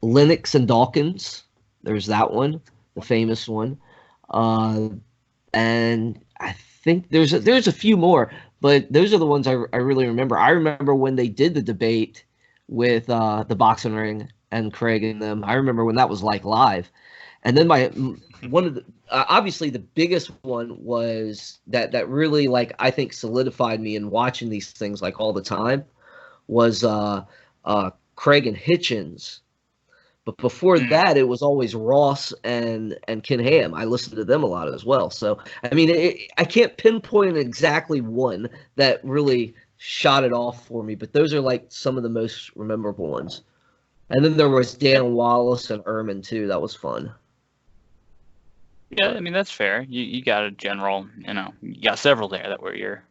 Lennox and Dawkins. There's that one, the famous one. Uh, and I think there's a few more, but those are the ones I really remember. I remember when they did the debate with the boxing ring and Craig and them. I remember when that was like live. And then one of the obviously the biggest one was that really like I think solidified me in watching these things like all the time was Craig and Hitchens. But before that, it was always Ross and Ken Ham. I listened to them a lot as well. So I mean, I can't pinpoint exactly one that really shot it off for me, but those are like some of the most memorable ones. And then there was Dan Wallace and Ehrman too. That was fun. Yeah, I mean that's fair. You got a general, you got several there that were your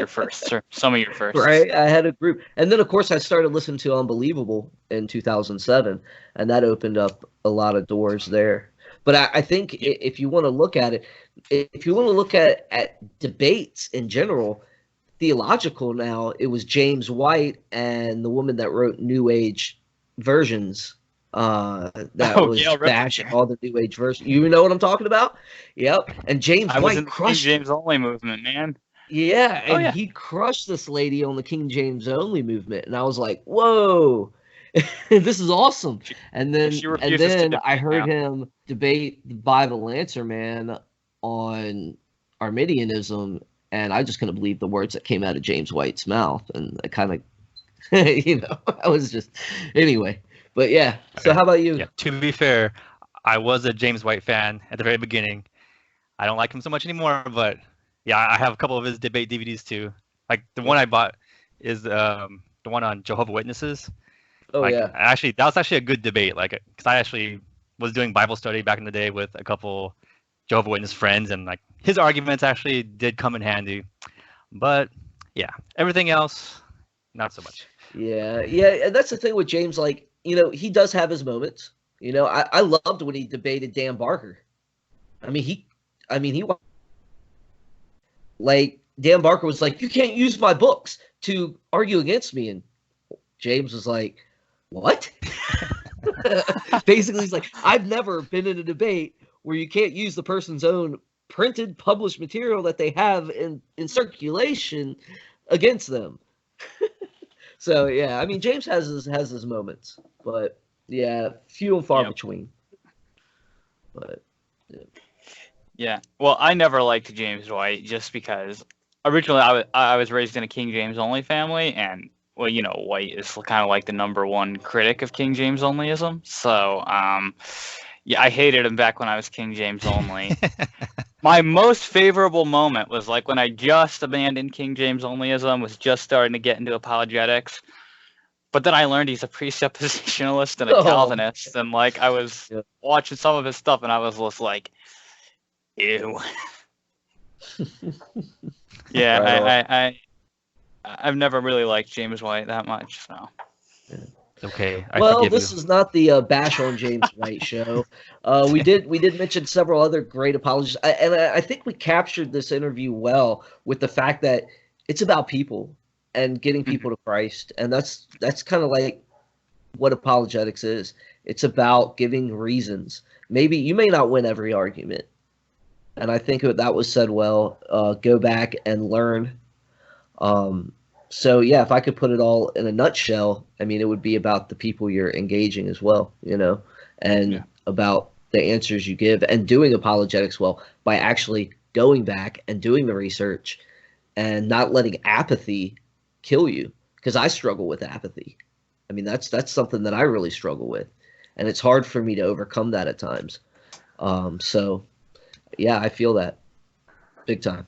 firsts, or some of your firsts. Right, I had a group, and then of course I started listening to Unbelievable in 2007, and that opened up a lot of doors there. But I think if you want to look at it, if you want to look at debates in general, theological now, it was James White and the woman that wrote New Age versions. That was bashing all the New Age versions. You know what I'm talking about? Yep. And James I was White in the King crushed. James only movement, man. Yeah, and he crushed this lady on the King James only movement, and I was like, "Whoa, this is awesome!" And then I heard him debate the Bible Answer Man on Arminianism, and I just couldn't believe the words that came out of James White's mouth, and I kind of, I was just anyway. But yeah, so how about you? Yeah, to be fair, I was a James White fan at the very beginning. I don't like him so much anymore, but yeah, I have a couple of his debate DVDs too. Like the one I bought is the one on Jehovah's Witnesses. Oh like, yeah. Actually, that was actually a good debate. Like, because I actually was doing Bible study back in the day with a couple Jehovah's Witness friends, and like his arguments actually did come in handy. But yeah, everything else, not so much. Yeah, and that's the thing with James. Like, he does have his moments. I loved when he debated Dan Barker. I mean, he like Dan Barker was like, "You can't use my books to argue against me," and James was like, "What?" Basically, he's like, "I've never been in a debate where you can't use the person's own printed, published material that they have in circulation against them." So yeah, I mean, James has his moments, but yeah, few and far between. But yeah. Well, I never liked James White just because originally I was raised in a King James only family, and well, White is kind of like the #1 critic of King James onlyism. So yeah, I hated him back when I was King James only. My most favorable moment was like when I just abandoned King James onlyism, was just starting to get into apologetics. But then I learned he's a presuppositionalist and a Calvinist, and like I was watching some of his stuff, and I was just like, ew. Yeah, I've never really liked James White that much. So. Yeah. Okay, I Well, forgive you. this is not the bash on James White show. We did mention several other great apologies, and I think we captured this interview well with the fact that it's about people and getting people to Christ, and that's kind of like what apologetics is. It's about giving reasons. Maybe you may not win every argument, and I think that was said well. Go back and learn. So yeah, if I could put it all in a nutshell, I mean, it would be about the people you're engaging as well, and Yeah. about the answers you give and doing apologetics well by actually going back and doing the research and not letting apathy kill you. Because I struggle with apathy. I mean, that's something that I really struggle with, and it's hard for me to overcome that at times. So yeah, I feel that big time.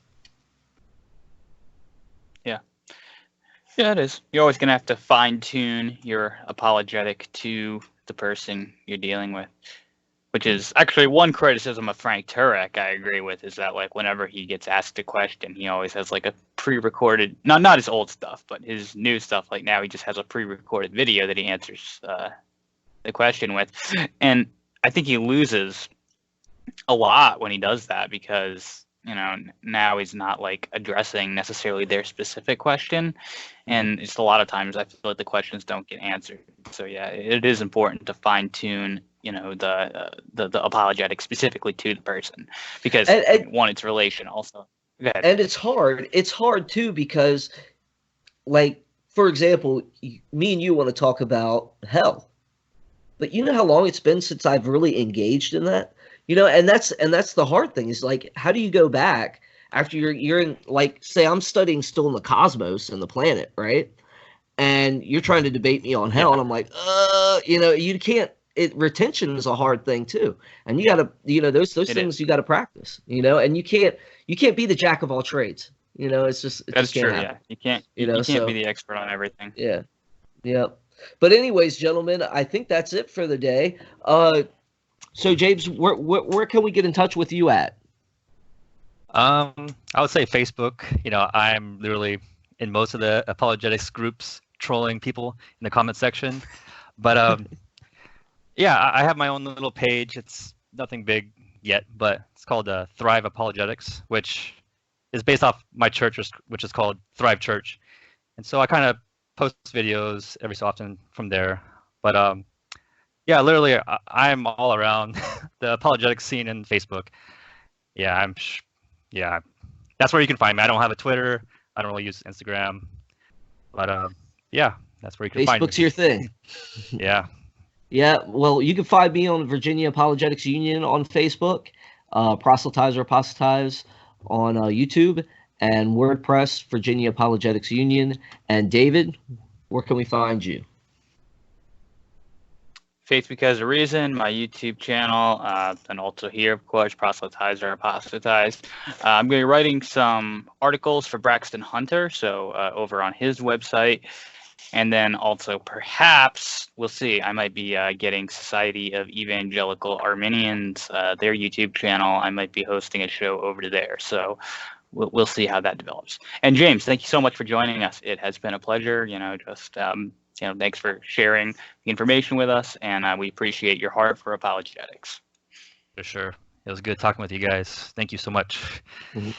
Yeah, it is. You're always going to have to fine tune your apologetic to the person you're dealing with, which is actually one criticism of Frank Turek I agree with, is that like whenever he gets asked a question, he always has like a pre-recorded, not his old stuff, but his new stuff. Like now he just has a pre-recorded video that he answers the question with. And I think he loses a lot when he does that because, now he's not like addressing necessarily their specific question. And just a lot of times I feel like the questions don't get answered. So yeah, it is important to fine tune, the apologetic specifically to the person, because one, it's relation also. Go ahead. And it's hard. It's hard too because, like, for example, me and you want to talk about hell, but you know how long it's been since I've really engaged in that. And that's the hard thing is like, how do you go back after you're in, like, say I'm studying still in the cosmos and the planet, right? And you're trying to debate me on hell, and I'm like, you can't. Retention is a hard thing too, and you gotta, those things you gotta practice, and you can't be the jack of all trades. It's just That's can't true. happen. Yeah, you can't be the expert on everything. Yeah, yeah. But anyways, gentlemen, I think that's it for the day. So James, where can we get in touch with you at? I would say Facebook. I'm literally in most of the apologetics groups trolling people in the comment section. But yeah, I have my own little page. It's nothing big yet, but it's called Thrive Apologetics, which is based off my church, which is called Thrive Church. And so I kind of post videos every so often from there. But yeah, literally, I'm all around the apologetics scene in Facebook. Yeah, yeah, that's where you can find me. I don't have a Twitter. I don't really use Instagram. But yeah, that's where you can find me. Facebook's your thing. Yeah. Yeah, well, you can find me on Virginia Apologetics Union on Facebook, Proselytize or Apostatize on YouTube, and WordPress, Virginia Apologetics Union. And David, where can we find you? Faith Because of Reason, my YouTube channel, and also here, of course, Proselytize or Apostatize. I'm going to be writing some articles for Braxton Hunter, so over on his website. And then also, perhaps, we'll see, I might be getting Society of Evangelical Arminians, their YouTube channel. I might be hosting a show over there. So we'll see how that develops. And James, thank you so much for joining us. It has been a pleasure, thanks for sharing the information with us, and we appreciate your heart for apologetics. For sure. It was good talking with you guys. Thank you so much. Mm-hmm.